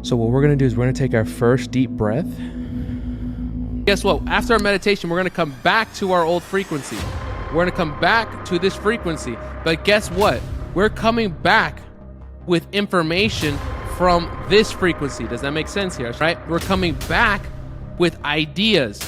So what we're going to do is we're going to take our first deep breath. Guess what? After our meditation, we're going to come back to our old frequency. We're going to come back to this frequency. But guess what? We're coming back with information from this frequency. Does that make sense here? Right? We're coming back with ideas,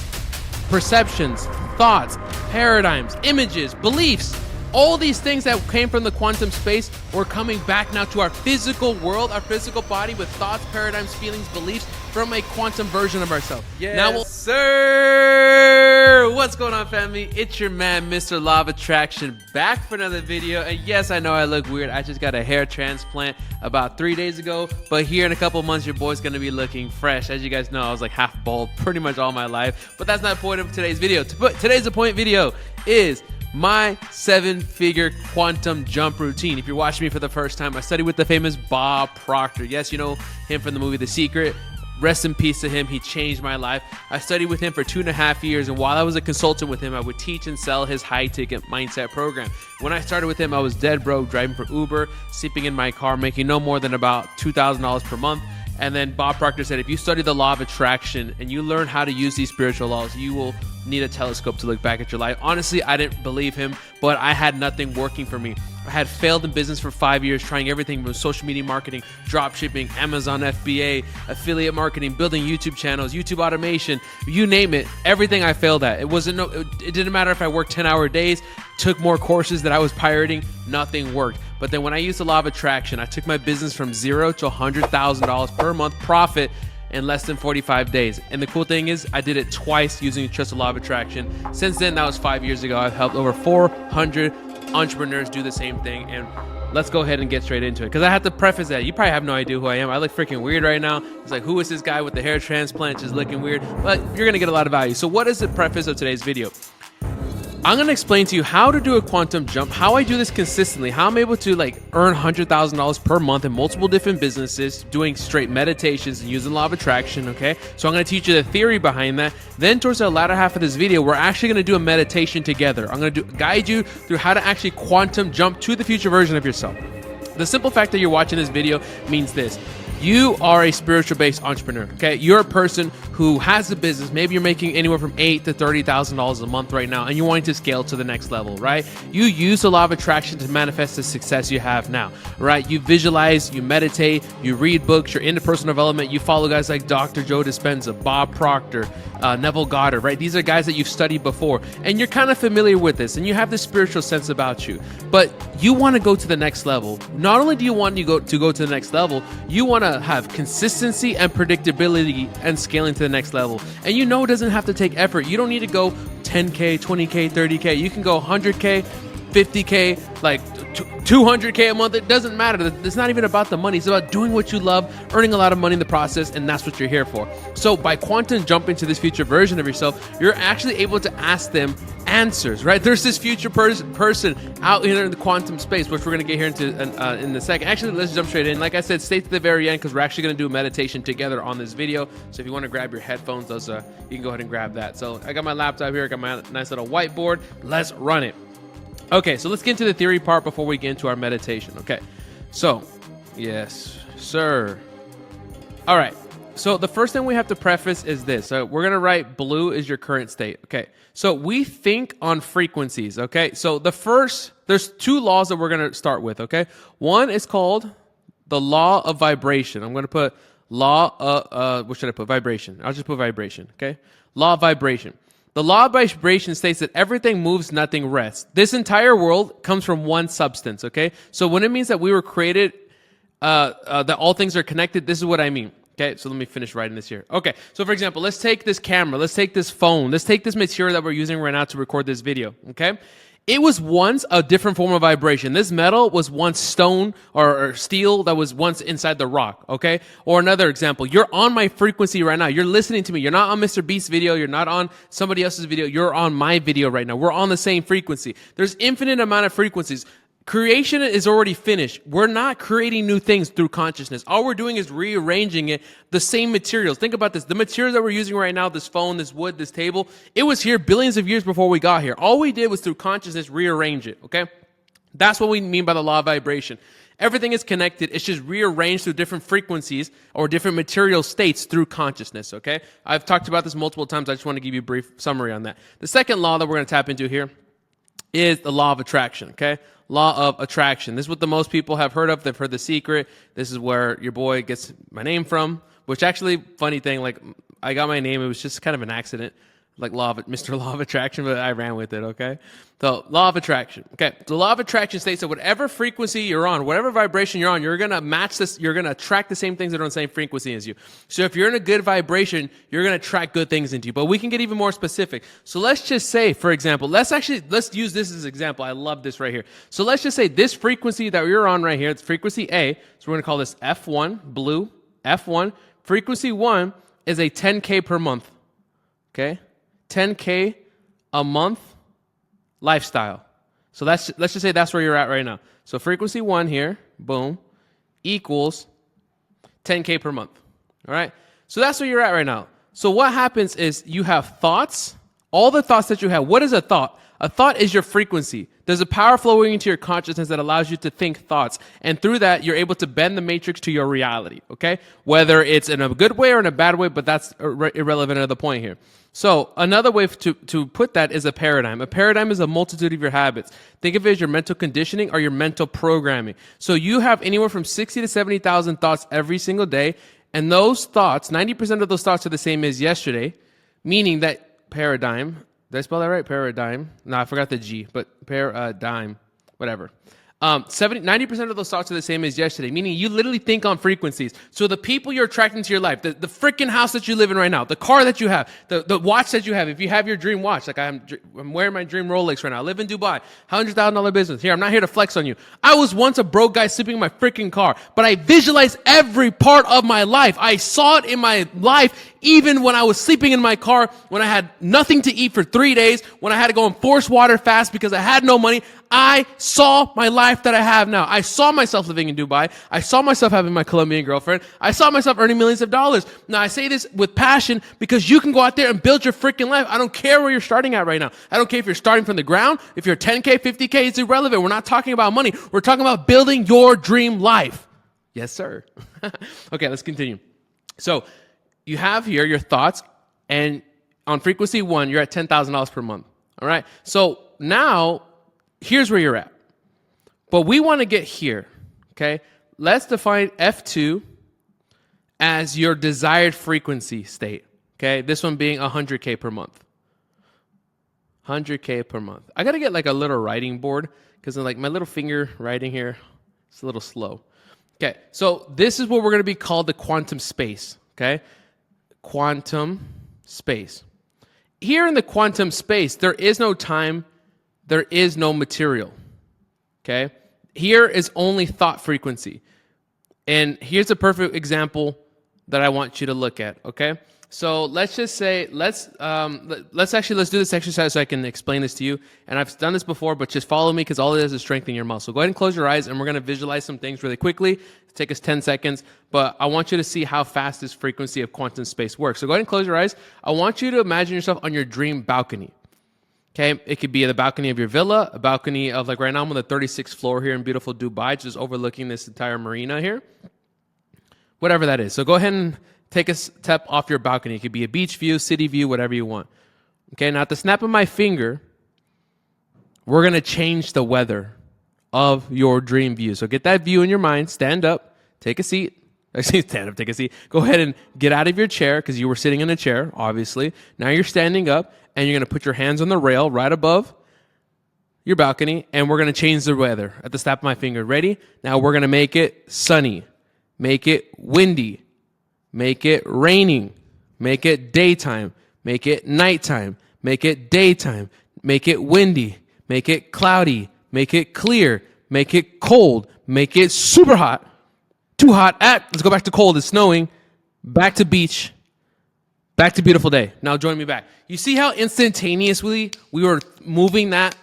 perceptions, thoughts, paradigms, images, beliefs. All these things that came from the quantum space, we're coming back now to our physical world, our physical body with thoughts, paradigms, feelings, beliefs from a quantum version of ourselves. Yes, now sir! What's going on, family? It's your man, Mr. Law of Attraction, back for another video. And yes, I know I look weird. I just got a hair transplant about 3 days ago. But here in a couple months, your boy's going to be looking fresh. As you guys know, I was like half bald pretty much all my life. But that's not the point of today's video. Today's the point video is my 7-figure quantum jump routine. If you're watching me for the first time, I studied with the famous Bob Proctor. Yes, you know him from the movie The Secret. Rest in peace to him. He changed my life. I studied with him for 2.5 years, and while I was a consultant with him, I would teach and sell his high-ticket mindset program. When I started with him, I was dead broke, driving for Uber, sleeping in my car, making no more than about $2,000 per month. And then Bob Proctor said, if you study the law of attraction and you learn how to use these spiritual laws, you will need a telescope to look back at your life. Honestly, I didn't believe him, but I had nothing working for me. I had failed in business for 5 years, trying everything from social media marketing, drop shipping, Amazon FBA, affiliate marketing, building YouTube channels, YouTube automation, you name it. Everything I failed at. It didn't matter if I worked 10-hour days, took more courses that I was pirating, nothing worked. But then when I used the law of attraction, I took my business from $0 to $100,000 per month profit in less than 45 days. And the cool thing is I did it twice using just the law of attraction. Since then, that was 5 years ago. I've helped over 400 entrepreneurs do the same thing. And let's go ahead and get straight into it. Because I have to preface that. You probably have no idea who I am. I look freaking weird right now. It's like, who is this guy with the hair transplant just looking weird? But you're going to get a lot of value. So what is the preface of today's video? I'm going to explain to you how to do a quantum jump, how I do this consistently, how I'm able to earn $100,000 per month in multiple different businesses, doing straight meditations and using law of attraction, okay? So I'm going to teach you the theory behind that. Then towards the latter half of this video, we're actually going to do a meditation together. I'm going to guide you through how to actually quantum jump to the future version of yourself. The simple fact that you're watching this video means this. You are a spiritual-based entrepreneur, okay? You're a person who has a business. Maybe you're making anywhere from $8,000 to $30,000 a month right now, and you're wanting to scale to the next level, right? You use the law of attraction to manifest the success you have now, right? You visualize, you meditate, you read books, you're into personal development, you follow guys like Dr. Joe Dispenza, Bob Proctor, Neville Goddard, right? These are guys that you've studied before, and you're kind of familiar with this, and you have this spiritual sense about you, but you want to go to the next level. Not only do you want to go to the next level, you want to have consistency and predictability and scaling to the next level. And you know it doesn't have to take effort. You don't need to go 10K, 20K, 30K. You can go 100K, 50K, 200K a month. It doesn't matter. It's not even about the money. It's about doing what you love, earning a lot of money in the process, and that's what you're here for. So by quantum jumping to this future version of yourself, you're actually able to ask them answers, right? There's this future person out here in the quantum space, which we're going to get here into in a second. Actually, let's jump straight in. Like I said, stay to the very end because we're actually going to do a meditation together on this video. So if you want to grab your headphones, you can go ahead and grab that. So I got my laptop here. I got my nice little whiteboard. Let's run it. Okay, so let's get into the theory part before we get into our meditation. Okay, so yes, sir. All right. So the first thing we have to preface is this. So we're going to write blue is your current state. Okay. So we think on frequencies. Okay. So there's two laws that we're going to start with. Okay. One is called the law of vibration. I'm going to put what should I put? Vibration. I'll just put vibration. Okay. Law of vibration. The law of vibration states that everything moves, nothing rests. This entire world comes from one substance. Okay. So when it means that we were created, that all things are connected, this is what I mean. Okay, so let me finish writing this here. Okay, so for example, let's take this camera, let's take this phone, let's take this material that we're using right now to record this video, okay? It was once a different form of vibration. This metal was once stone or steel that was once inside the rock, okay? Or another example, you're on my frequency right now. You're listening to me. You're not on Mr. Beast's video. You're not on somebody else's video. You're on my video right now. We're on the same frequency. There's infinite amount of frequencies. Creation is already finished. We're not creating new things through consciousness. All we're doing is rearranging it, the same materials. Think about this. The materials that we're using right now, this phone, this wood, this table, it was here billions of years before we got here. All we did was through consciousness rearrange it, okay? That's what we mean by the law of vibration. Everything is connected. It's just rearranged through different frequencies or different material states through consciousness, okay? I've talked about this multiple times. I just want to give you a brief summary on that. The second law that we're going to tap into here is the law of attraction, okay? Law of attraction. This is what the most people have heard of. They've heard The Secret. This is where your boy gets my name from, which actually, funny thing, like I got my name. It was just kind of an accident, like Mr. Law of Attraction, but I ran with it, okay? So law of attraction, okay? The law of attraction states that whatever frequency you're on, whatever vibration you're on, you're going to match this, you're going to attract the same things that are on the same frequency as you. So if you're in a good vibration, you're going to attract good things into you. But we can get even more specific. So let's just say, for example, let's use this as an example. I love this right here. So let's just say this frequency that you're on right here, it's frequency A. So we're going to call this F1, blue, F1. Frequency 1 is a 10K per month, okay? 10K a month lifestyle. So let's just say that's where you're at right now. So frequency 1 here, boom, equals 10K per month. All right? So that's where you're at right now. So what happens is you have thoughts, all the thoughts that you have. What is a thought? A thought is your frequency. There's a power flowing into your consciousness that allows you to think thoughts. And through that, you're able to bend the matrix to your reality, okay? Whether it's in a good way or in a bad way, but that's irrelevant at the point here. So another way to put that is a paradigm. A paradigm is a multitude of your habits. Think of it as your mental conditioning or your mental programming. So you have anywhere from 60 to 70,000 thoughts every single day. And those thoughts, 90% of those thoughts are the same as yesterday, meaning that paradigm, did I spell that right? Paradigm. No, I forgot the G, but paradigm, whatever. 90% of those thoughts are the same as yesterday, meaning you literally think on frequencies. So the people you're attracting to your life, the freaking house that you live in right now, the car that you have, the watch that you have, if you have your dream watch, like I'm wearing my dream Rolex right now. I live in Dubai, $100,000 business. Here, I'm not here to flex on you. I was once a broke guy sleeping in my freaking car, but I visualized every part of my life. I saw it in my life, even when I was sleeping in my car, when I had nothing to eat for 3 days, when I had to go and force water fast because I had no money. I saw my life that I have now. I saw myself living in Dubai. I saw myself having my Colombian girlfriend. I saw myself earning millions of dollars. Now, I say this with passion because you can go out there and build your freaking life. I don't care where you're starting at right now. I don't care if you're starting from the ground. If you're 10K, 50K, it's irrelevant. We're not talking about money. We're talking about building your dream life. Yes, sir. Okay, let's continue. So you have here your thoughts, and on frequency 1, you're at $10,000 per month. All right? So now, here's where you're at. But we want to get here, okay? Let's define F2 as your desired frequency state, okay? This one being 100K per month. 100K per month. I got to get like a little writing board because like my little finger writing here, it's a little slow. Okay, so this is what we're going to be called the quantum space, okay? Quantum space. Here in the quantum space, there is no time, there is no material, okay? Here is only thought frequency. And here's a perfect example that I want you to look at, okay? So let's just say, let's do this exercise so I can explain this to you. And I've done this before, but just follow me because all it is strengthening your muscle. Go ahead and close your eyes, and we're going to visualize some things really quickly. It'll take us 10 seconds, but I want you to see how fast this frequency of quantum space works. So go ahead and close your eyes. I want you to imagine yourself on your dream balcony. Okay, it could be the balcony of your villa, a balcony of, like right now I'm on the 36th floor here in beautiful Dubai, just overlooking this entire marina here. Whatever that is. So go ahead and take a step off your balcony. It could be a beach view, city view, whatever you want. Okay, now at the snap of my finger, we're going to change the weather of your dream view. So get that view in your mind, stand up, take a seat. Actually, stand up, take a seat. Go ahead and get out of your chair because you were sitting in a chair, obviously. Now you're standing up and you're going to put your hands on the rail right above your balcony, and we're going to change the weather at the snap of my finger. Ready? Now we're going to make it sunny, make it windy, make it raining, make it daytime, make it nighttime, make it daytime, make it windy, make it cloudy, make it clear, make it cold, make it super hot, too hot, let's go back to cold, it's snowing, back to beach, back to beautiful day. Now join me back. You see how instantaneously we were moving that?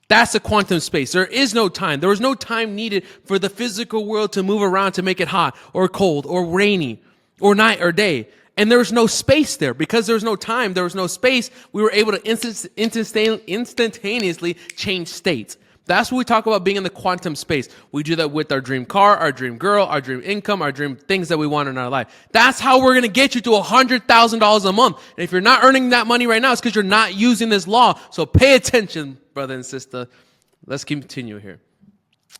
That's a quantum space. There is no time. There was no time needed for the physical world to move around to make it hot or cold or rainy or night or day. And there was no space there. Because there was no time, there was no space, we were able to instantaneously change states. That's what we talk about being in the quantum space. We do that with our dream car, our dream girl, our dream income, our dream things that we want in our life. That's how we're going to get you to $100,000 a month. And if you're not earning that money right now, it's because you're not using this law. So pay attention, brother and sister. Let's continue here.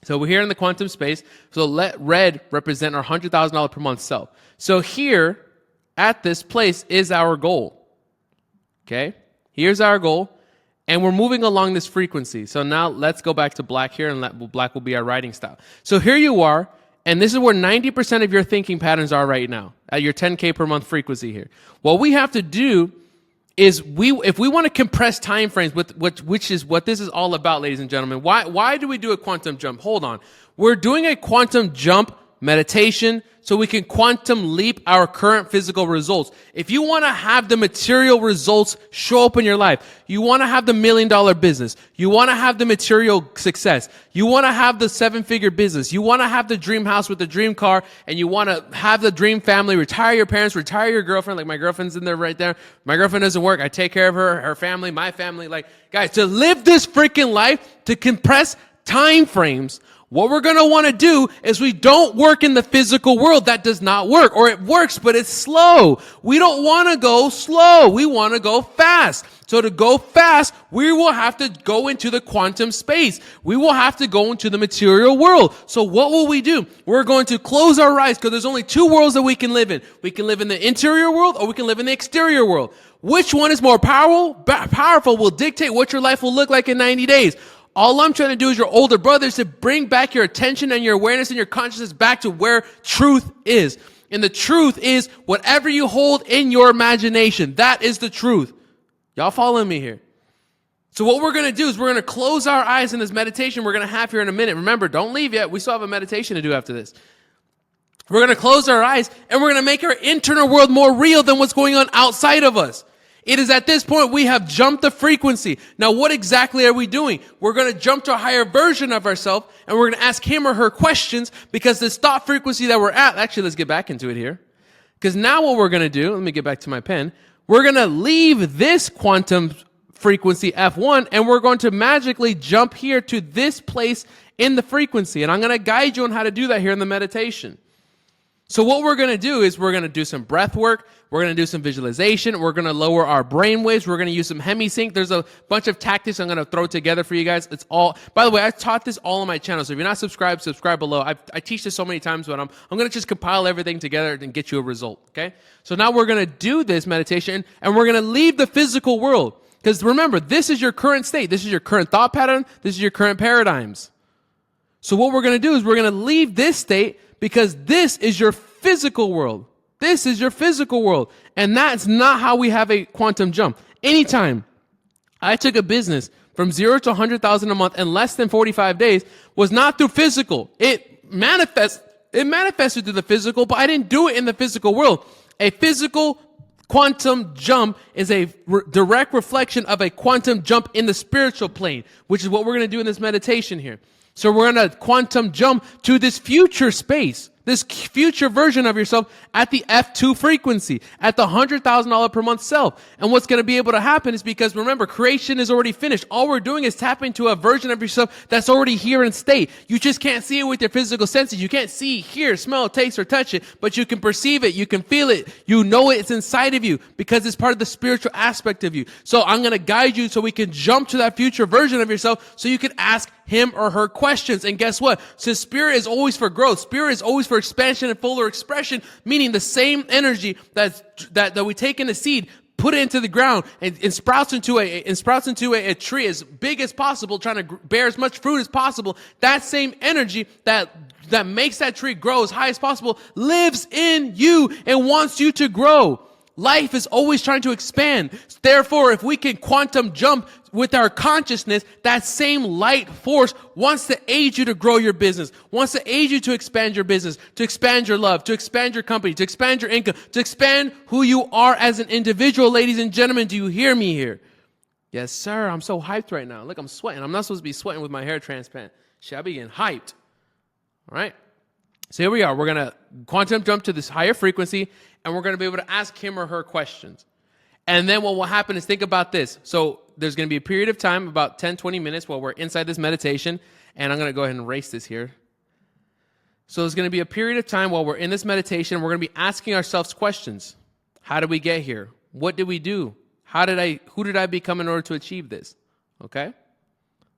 So we're here in the quantum space. So let red represent our $100,000 per month self. So here at this place is our goal. Okay? Here's our goal. And we're moving along this frequency. So now let's go back to black here, and black will be our writing style. So here you are, and this is where 90% of your thinking patterns are right now, at your 10K per month frequency here. What we have to do is if we want to compress time frames, which is what this is all about, ladies and gentlemen. Why do we do a quantum jump? Hold on. We're doing a quantum jump meditation so we can quantum leap our current physical results. If you want to have the material results show up in your life, you want to have the $1 million business, you want to have the material success, you want to have the 7-figure business, you want to have the dream house with the dream car, and you want to have the dream family, retire your parents, retire your girlfriend, like my girlfriend's in there right there. My girlfriend doesn't work. I take care of her family, my family. Like, guys, to live this freaking life, to compress time frames, what we're going to want to do is we don't work in the physical world. That does not work. Or it works, but it's slow. We don't want to go slow. We want to go fast. So to go fast, we will have to go into the quantum space. We will have to go into the material world. So what will we do? We're going to close our eyes because there's only two worlds that we can live in. We can live in the interior world or we can live in the exterior world. Which one is more powerful will dictate what your life will look like in 90 days. All I'm trying to do as your older brother is to bring back your attention and your awareness and your consciousness back to where truth is. And the truth is whatever you hold in your imagination. That is the truth. Y'all following me here? So what we're going to do is we're going to close our eyes in this meditation we're going to have here in a minute. Remember, don't leave yet. We still have a meditation to do after this. We're going to close our eyes and we're going to make our internal world more real than what's going on outside of us. It is at this point we have jumped the frequency. Now, what exactly are we doing? We're going to jump to a higher version of ourselves, and we're going to ask him or her questions because this thought frequency that we're at, actually, let's get back into it here. Because now what we're going to do, let me get back to my pen. We're going to leave this quantum frequency F1, and we're going to magically jump here to this place in the frequency. And I'm going to guide you on how to do that here in the meditation. So what we're going to do is we're going to do some breath work. We're going to do some visualization. We're going to lower our brain waves. We're going to use some Hemi-Sync. There's a bunch of tactics I'm going to throw together for you guys. It's all, by the way, I taught this all on my channel. So if you're not subscribed, subscribe below. I teach this so many times, but I'm going to just compile everything together and get you a result. Okay. So now we're going to do this meditation and we're going to leave the physical world. Because remember, this is your current state. This is your current thought pattern. This is your current paradigms. So what we're going to do is we're going to leave this state because this is your physical world. This is your physical world. And that's not how we have a quantum jump. Anytime I took a business from 0 to 100,000 a month in less than 45 days was not through physical. It manifested through the physical, but I didn't do it in the physical world. A physical quantum jump is a direct reflection of a quantum jump in the spiritual plane, which is what we're going to do in this meditation here. So we're going to quantum jump to this future space, this future version of yourself at the F2 frequency, at the $100,000 per month self. And what's going to be able to happen is because, remember, creation is already finished. All we're doing is tapping into a version of yourself that's already here in state. You just can't see it with your physical senses. You can't see, hear, smell, taste, or touch it, but you can perceive it. You can feel it. You know it's inside of you because it's part of the spiritual aspect of you. So I'm going to guide you so we can jump to that future version of yourself so you can ask him or her questions. And guess what? So spirit is always for growth. Spirit is always for expansion and fuller expression, meaning the same energy that we take in a seed, put it into the ground and sprouts into a tree as big as possible, trying to bear as much fruit as possible. That same energy that makes that tree grow as high as possible lives in you and wants you to grow. Life is always trying to expand. Therefore, if we can quantum jump with our consciousness, that same light force wants to aid you to grow your business, wants to aid you to expand your business, to expand your love, to expand your company, to expand your income, to expand who you are as an individual. Ladies and gentlemen, do you hear me here? Yes, sir. I'm so hyped right now. Look, I'm sweating. I'm not supposed to be sweating with my hair transplant. Shit, I be getting hyped. All right. So here we are. We're going to quantum jump to this higher frequency, and we're going to be able to ask him or her questions. And then what will happen is, think about this. So there's going to be a period of time, about 10, 20 minutes while we're inside this meditation. And I'm going to go ahead and erase this here. So there's going to be a period of time while we're in this meditation. We're going to be asking ourselves questions. How did we get here? What did we do? Who did I become in order to achieve this? Okay?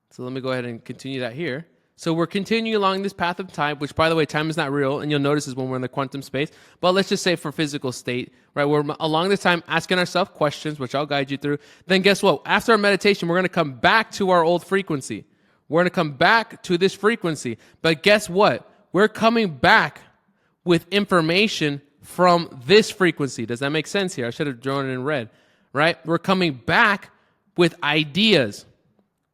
So let me go ahead and continue that here. So we're continuing along this path of time, which, by the way, time is not real, and you'll notice is when we're in the quantum space. But let's just say for physical state, right? We're along this time asking ourselves questions, which I'll guide you through. Then guess what? After our meditation, we're going to come back to our old frequency. We're going to come back to this frequency. But guess what? We're coming back with information from this frequency. Does that make sense here? I should have drawn it in red, right? We're coming back with ideas,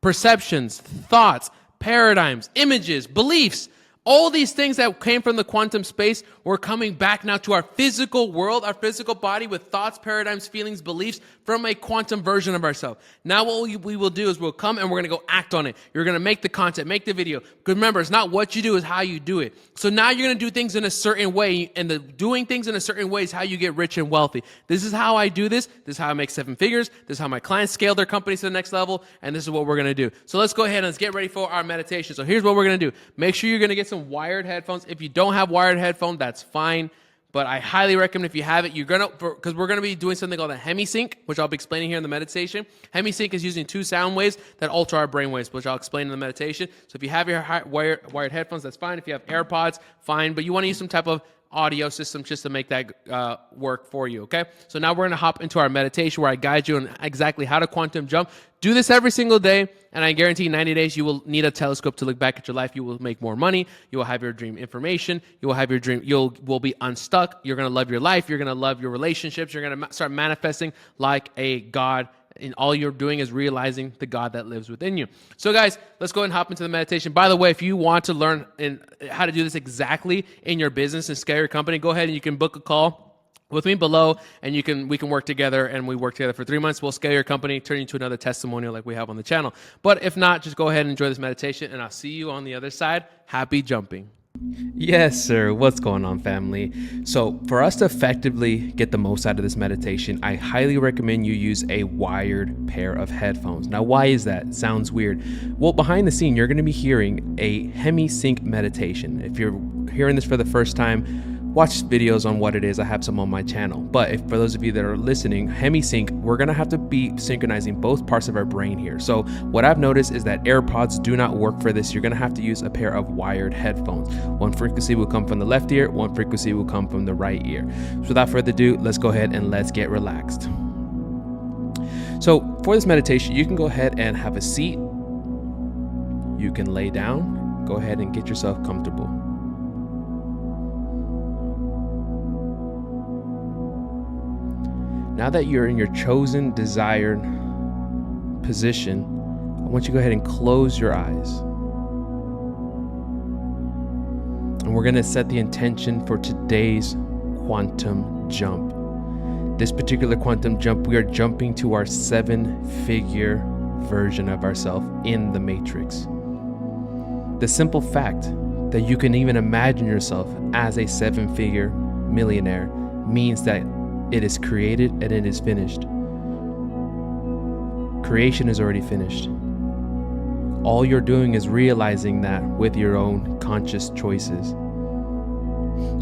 perceptions, thoughts, paradigms, images, beliefs, all these things that came from the quantum space, we're coming back now to our physical world, our physical body with thoughts, paradigms, feelings, beliefs from a quantum version of ourselves. Now what we will do is we'll come and we're going to go act on it. You're going to make the content, make the video. Because remember, it's not what you do, it's how you do it. So now you're going to do things in a certain way, and the doing things in a certain way is how you get rich and wealthy. This is how I do this. This is how I make 7 figures. This is how my clients scale their companies to the next level, and this is what we're going to do. So let's go ahead and let's get ready for our meditation. So here's what we're going to do. Make sure you're going to get some wired headphones. If you don't have wired headphones, that's fine. But I highly recommend if you have it, because we're going to be doing something called a Hemi-Sync, which I'll be explaining here in the meditation. Hemi-Sync is using 2 sound waves that alter our brain waves, which I'll explain in the meditation. So if you have your wired headphones, that's fine. If you have AirPods, fine. But you want to use some type of audio system just to make that work for you, okay? So now we're going to hop into our meditation where I guide you on exactly how to quantum jump. Do this every single day, and I guarantee 90 days you will need a telescope to look back at your life. You will make more money. You will have your dream information. You will have your dream. You will be unstuck. You're going to love your life. You're going to love your relationships. You're going to start manifesting like a God, and all you're doing is realizing the God that lives within you. So guys, let's go ahead and hop into the meditation. By the way, if you want to learn how to do this exactly in your business and scale your company, go ahead and you can book a call with me below, and we can work together, and we work together for 3 months. We'll scale your company, turn you into another testimonial like we have on the channel. But if not, just go ahead and enjoy this meditation, and I'll see you on the other side. Happy jumping. Yes, sir. What's going on, family? So for us to effectively get the most out of this meditation, I highly recommend you use a wired pair of headphones. Now, why is that? Sounds weird. Well, behind the scene, you're going to be hearing a Hemi-Sync meditation. If you're hearing this for the first time, watch videos on what it is. I have some on my channel. But for those of you that are listening, Hemi-Sync, we're going to have to be synchronizing both parts of our brain here. So what I've noticed is that AirPods do not work for this. You're going to have to use a pair of wired headphones. One frequency will come from the left ear, one frequency will come from the right ear. So without further ado, let's go ahead and let's get relaxed. So for this meditation, you can go ahead and have a seat. You can lay down. Go ahead and get yourself comfortable. Now that you're in your chosen, desired position, I want you to go ahead and close your eyes. And we're going to set the intention for today's quantum jump. This particular quantum jump, we are jumping to our 7-figure version of ourselves in the Matrix. The simple fact that you can even imagine yourself as a 7-figure millionaire means that it is created and it is finished. Creation is already finished. All you're doing is realizing that with your own conscious choices.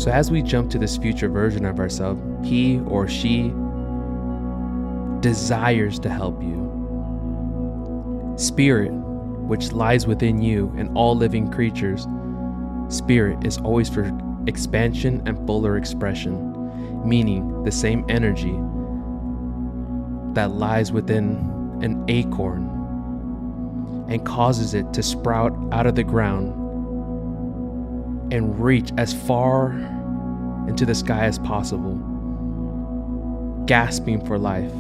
So as we jump to this future version of ourselves, he or she desires to help you. Spirit, which lies within you and all living creatures, spirit is always for expansion and fuller expression. Meaning the same energy that lies within an acorn and causes it to sprout out of the ground and reach as far into the sky as possible, gasping for life.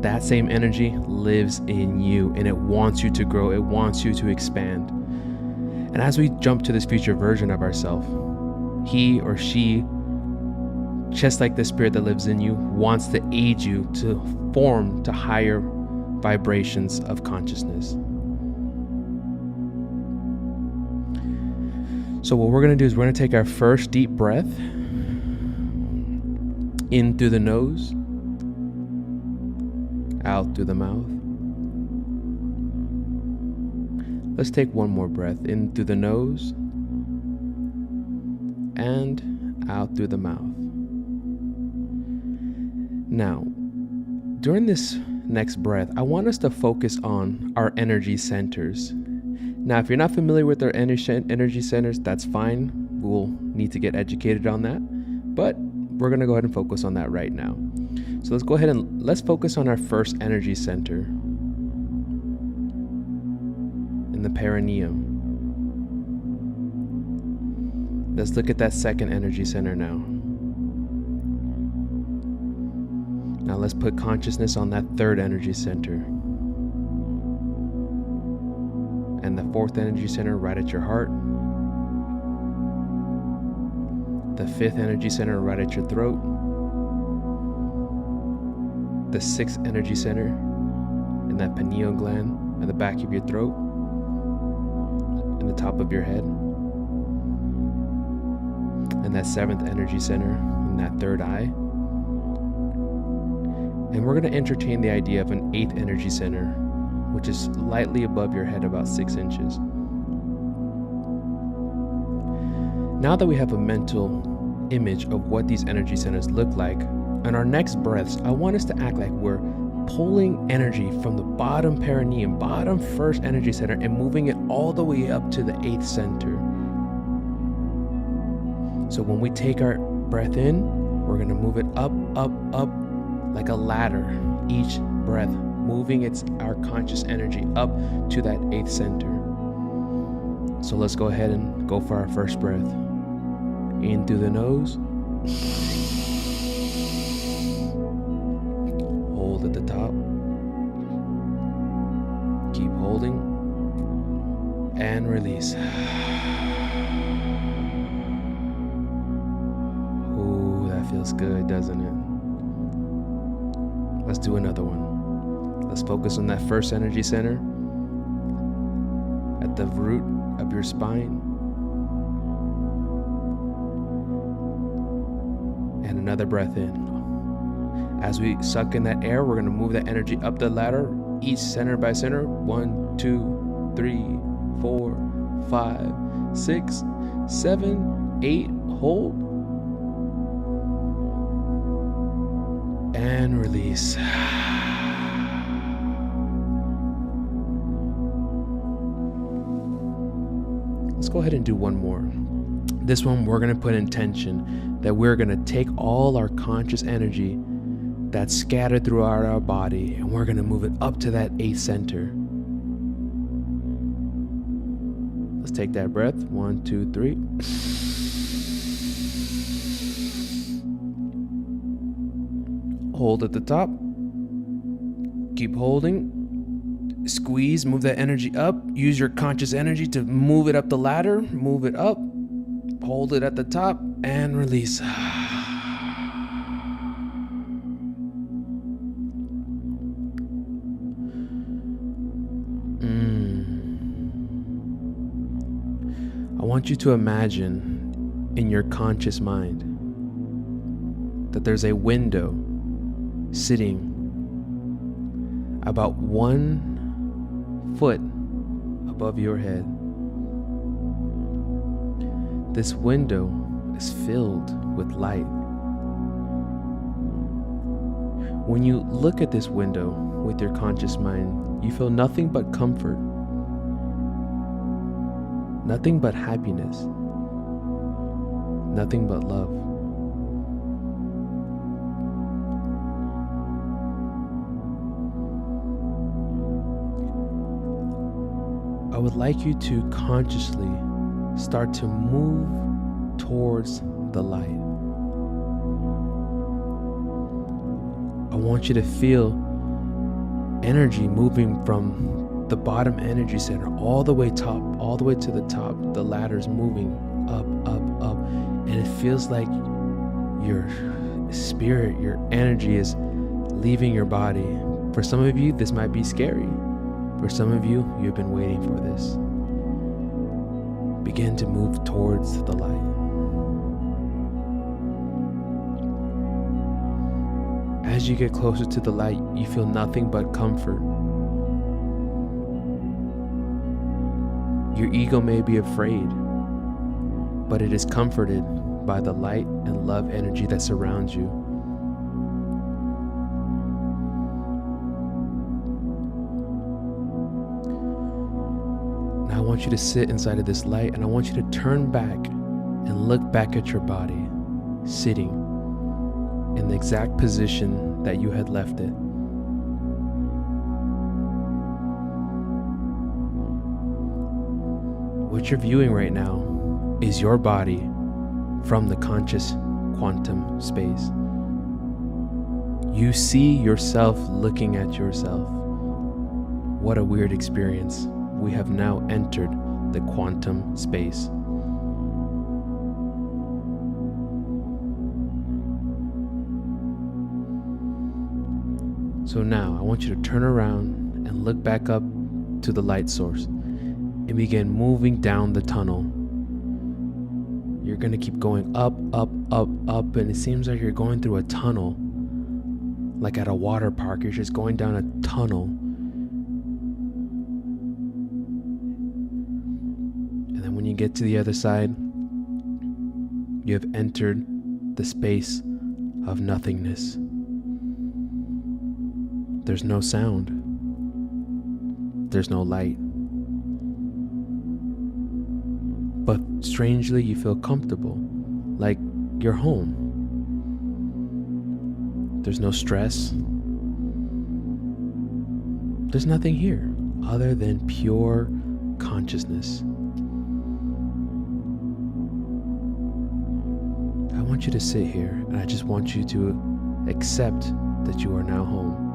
That same energy lives in you, and it wants you to grow. It wants you to expand. And as we jump to this future version of ourselves, he or she, just like the spirit that lives in you, wants to aid you to form to higher vibrations of consciousness. So what we're going to do is we're going to take our first deep breath in through the nose, out through the mouth. Let's take one more breath in through the nose and out through the mouth. Now, during this next breath, I want us to focus on our energy centers. Now, if you're not familiar with our energy centers, that's fine. We'll need to get educated on that, but we're going to go ahead and focus on that right now. So let's go ahead and let's focus on our first energy center in the perineum. Let's look at that second energy center now. Now let's put consciousness on that third energy center. And the fourth energy center right at your heart. The fifth energy center right at your throat. The sixth energy center in that pineal gland at the back of your throat, in the top of your head. And that seventh energy center in that third eye. And we're going to entertain the idea of an eighth energy center, which is slightly above your head, about 6 inches. Now that we have a mental image of what these energy centers look like, on our next breaths, I want us to act like we're pulling energy from the bottom perineum, bottom first energy center, and moving it all the way up to the 8th center. So when we take our breath in, we're going to move it up, up, up, like a ladder, each breath, moving our conscious energy up to that 8th center. So let's go ahead and go for our first breath. In through the nose. Hold at the top. Keep holding. And release. Ooh, that feels good, doesn't it? Let's do another one. Let's focus on that first energy center at the root of your spine. And another breath in. As we suck in that air, we're going to move that energy up the ladder, each center by center. 1, 2, 3, 4, 5, 6, 7, 8. Hold. And release. Let's go ahead and do one more. This one, we're going to put intention that we're going to take all our conscious energy that's scattered throughout our body, and we're going to move it up to that 8th center. Let's take that breath. 1, 2, 3. Hold at the top. Keep holding. Squeeze, move that energy up. Use your conscious energy to move it up the ladder. Move it up. Hold it at the top and release. I want you to imagine in your conscious mind that there's a window sitting about 1 foot above your head. This window is filled with light. When you look at this window with your conscious mind, you feel nothing but comfort, nothing but happiness, nothing but love. I would like you to consciously start to move towards the light. I want you to feel energy moving from the bottom energy center all the way to the top. The ladder's moving up, up, up, and it feels like your spirit, your energy is leaving your body. For some of you, this might be scary. For some of you, you've been waiting for this. Begin to move towards the light. As you get closer to the light, you feel nothing but comfort. Your ego may be afraid, but it is comforted by the light and love energy that surrounds you. Now I want you to sit inside of this light, and I want you to turn back and look back at your body, sitting in the exact position that you had left it. What you're viewing right now is your body from the conscious quantum space. You see yourself looking at yourself. What a weird experience. We have now entered the quantum space. So now I want you to turn around and look back up to the light source and begin moving down the tunnel. You're going to keep going up, up, up, up, and it seems like you're going through a tunnel. Like at a water park, you're just going down a tunnel. And then when you get to the other side, you have entered the space of nothingness. There's no sound. There's no light. But strangely, you feel comfortable, like you're home. There's no stress. There's nothing here other than pure consciousness. I want you to sit here, and I just want you to accept that you are now home.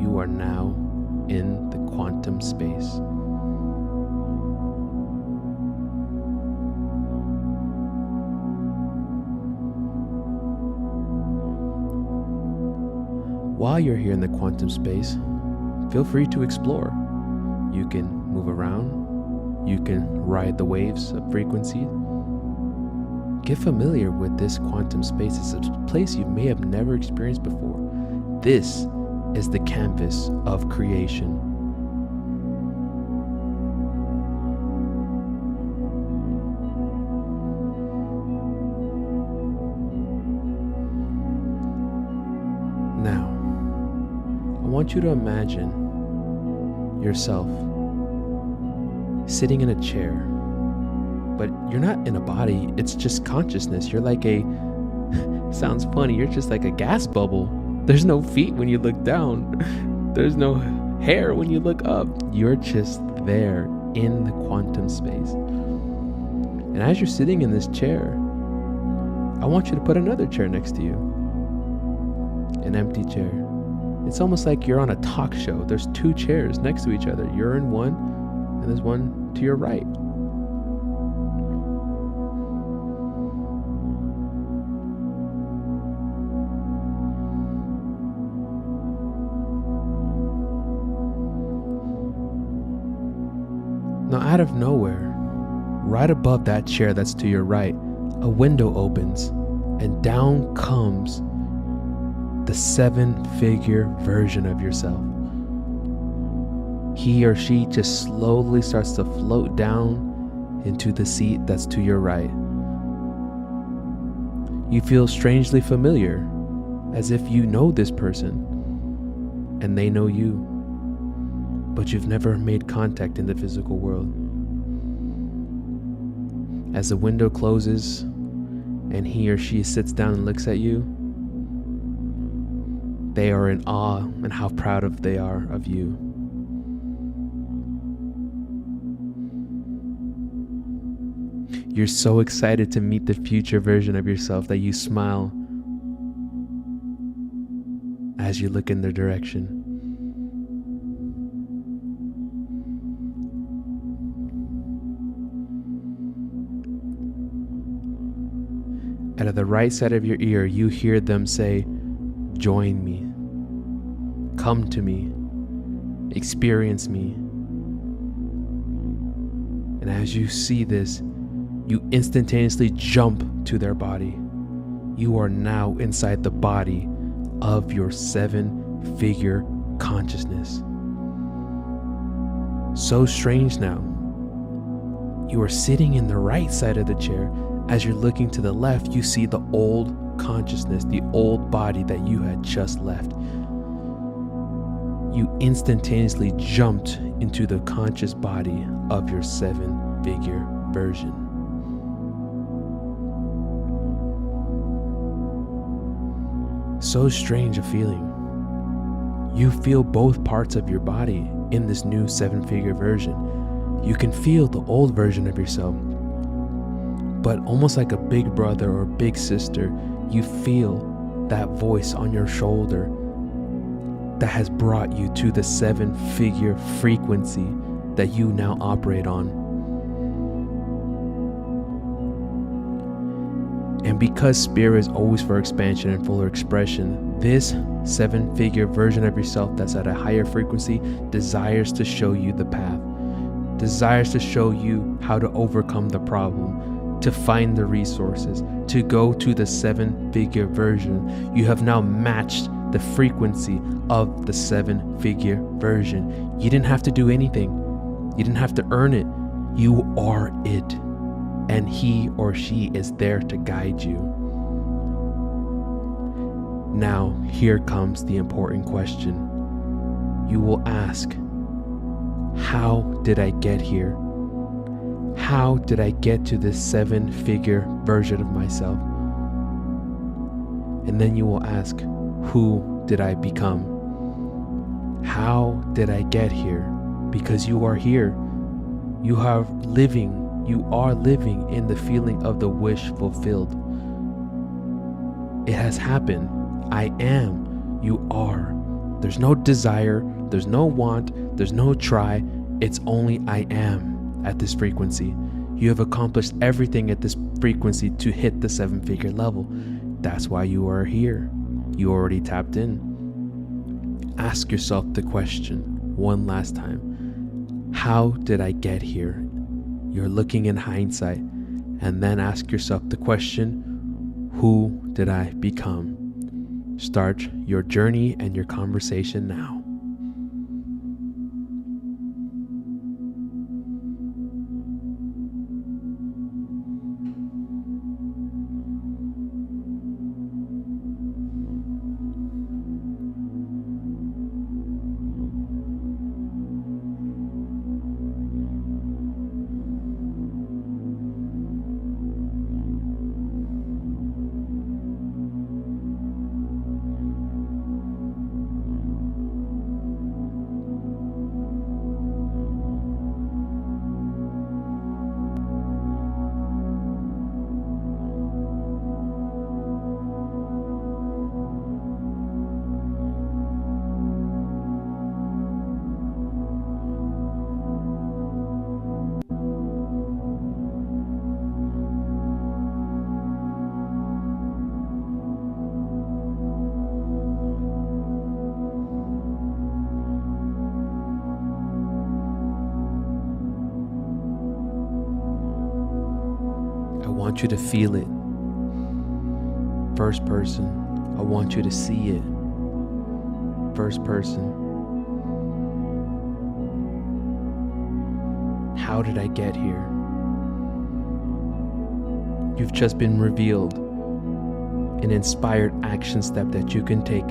You are now in the quantum space. While you're here in the quantum space, feel free to explore. You can move around. You can ride the waves of frequency. Get familiar with this quantum space. It's a place you may have never experienced before. This is the canvas of creation. Now, I want you to imagine yourself sitting in a chair, but you're not in a body, it's just consciousness. You're like sounds funny, you're just like a gas bubble. There's no feet when you look down. There's no hair when you look up. You're just there in the quantum space. And as you're sitting in this chair, I want you to put another chair next to you. An empty chair. It's almost like you're on a talk show. There's two chairs next to each other. You're in one, and there's one to your right. Now, out of nowhere, right above that chair that's to your right, a window opens, and down comes the 7-figure version of yourself. He or she just slowly starts to float down into the seat that's to your right. You feel strangely familiar, as if you know this person and they know you, but you've never made contact in the physical world. As the window closes and he or she sits down and looks at you, they are in awe and how proud they are of you. You're so excited to meet the future version of yourself that you smile as you look in their direction. Out of the right side of your ear, you hear them say, "Join me. Come to me. Experience me." And as you see this, you instantaneously jump to their body. You are now inside the body of your 7-figure consciousness. So strange now. You are sitting in the right side of the chair. As you're looking to the left, you see the old consciousness, the old body that you had just left. You instantaneously jumped into the conscious body of your 7-figure version. So strange a feeling. You feel both parts of your body in this new 7-figure version. You can feel the old version of yourself, but almost like a big brother or big sister, you feel that voice on your shoulder that has brought you to the 7-figure frequency that you now operate on. And because spirit is always for expansion and fuller expression, this 7-figure version of yourself that's at a higher frequency desires to show you the path, desires to show you how to overcome the problem, to find the resources, to go to the 7-figure version. You have now matched the frequency of the 7-figure version. You didn't have to do anything. You didn't have to earn it. You are it. And he or she is there to guide you. Now, here comes the important question. You will ask, how did I get here? How did I get to this 7-figure version of myself? And then you will ask, who did I become? How did I get here? Because you are here. You are living in the feeling of the wish fulfilled. It has happened. I am. You are. There's no desire. There's no want. There's no try. It's only I am at this frequency. You have accomplished everything at this frequency to hit the 7-figure level. That's why you are here. You already tapped in. Ask yourself the question one last time. How did I get here? You're looking in hindsight, and then ask yourself the question, who did I become? Start your journey and your conversation now. I want you to feel it. First person. I want you to see it. First person. How did I get here? You've just been revealed an inspired action step that you can take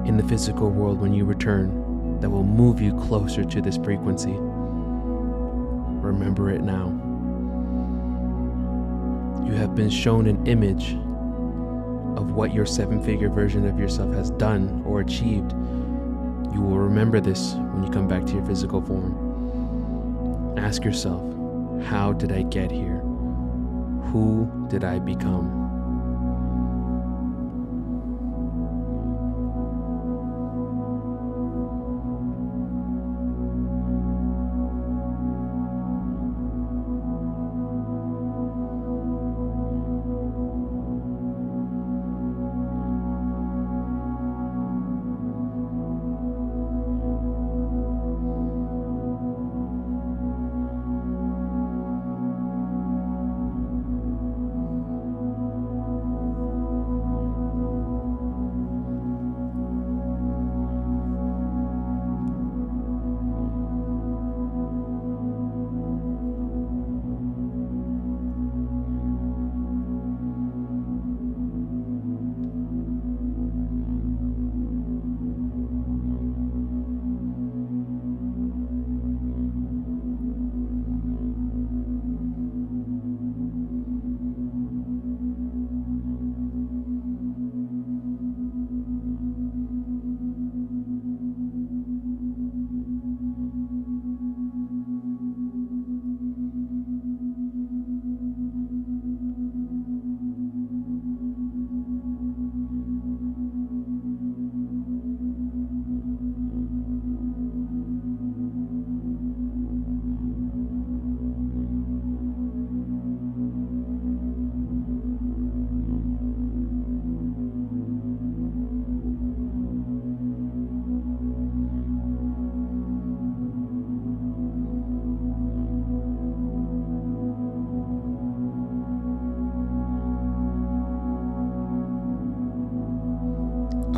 in the physical world when you return that will move you closer to this frequency. Remember it now. You have been shown an image of what your 7-figure version of yourself has done or achieved. You will remember this when you come back to your physical form. Ask yourself, how did I get here? Who did I become?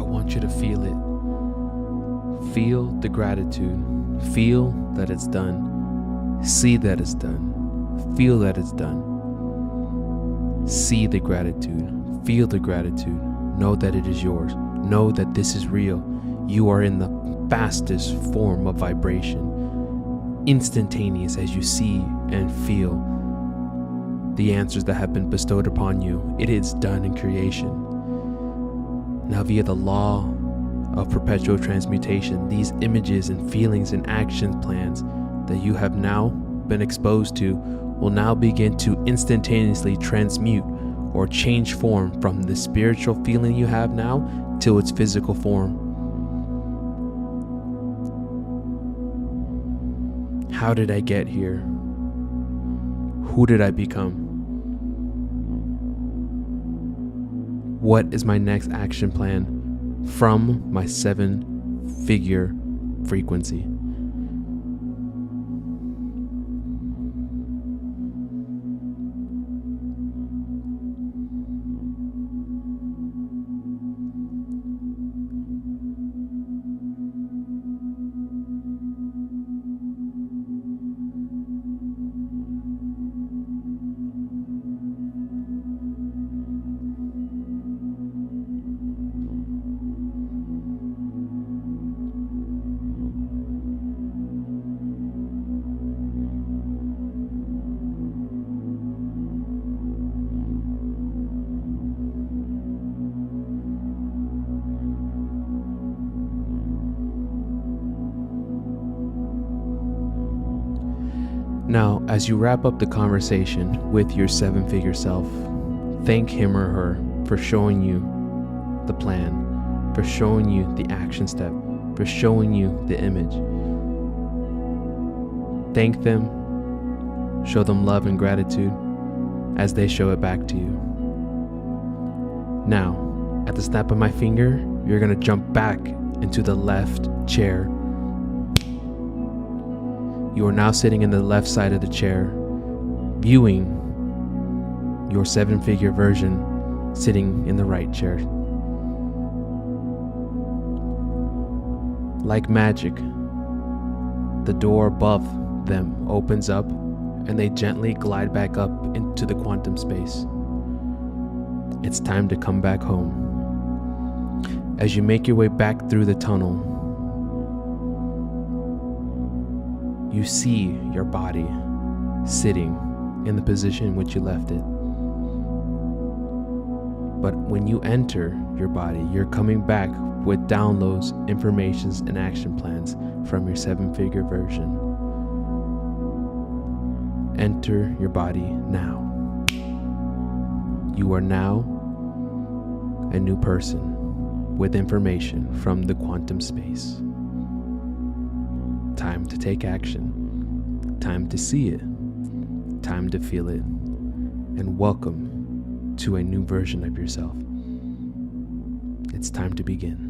want you to feel it. Feel the gratitude. Feel that it's done. See that it's done. Feel that it's done. See the gratitude. Feel the gratitude. Know that it is yours. Know that this is real. You are in the fastest form of vibration. Instantaneous as you see and feel the answers that have been bestowed upon you. It is done in creation. Now, via the law of perpetual transmutation, these images and feelings and action plans that you have now been exposed to will now begin to instantaneously transmute or change form from the spiritual feeling you have now to its physical form. How did I get here? Who did I become? What is my next action plan from my 7-figure frequency? Now, as you wrap up the conversation with your 7-figure self, thank him or her for showing you the plan, for showing you the action step, for showing you the image. Thank them, show them love and gratitude as they show it back to you. Now, at the snap of my finger, you're going to jump back into the left chair. You are now sitting in the left side of the chair, viewing your 7-figure version sitting in the right chair. Like magic, the door above them opens up and they gently glide back up into the quantum space. It's time to come back home. As you make your way back through the tunnel, you see your body sitting in the position in which you left it. But when you enter your body, you're coming back with downloads, informations, and action plans from your 7-figure version. Enter your body now. You are now a new person with information from the quantum space. Time to take action. Time to see it. Time to feel it. And welcome to a new version of yourself. It's time to begin.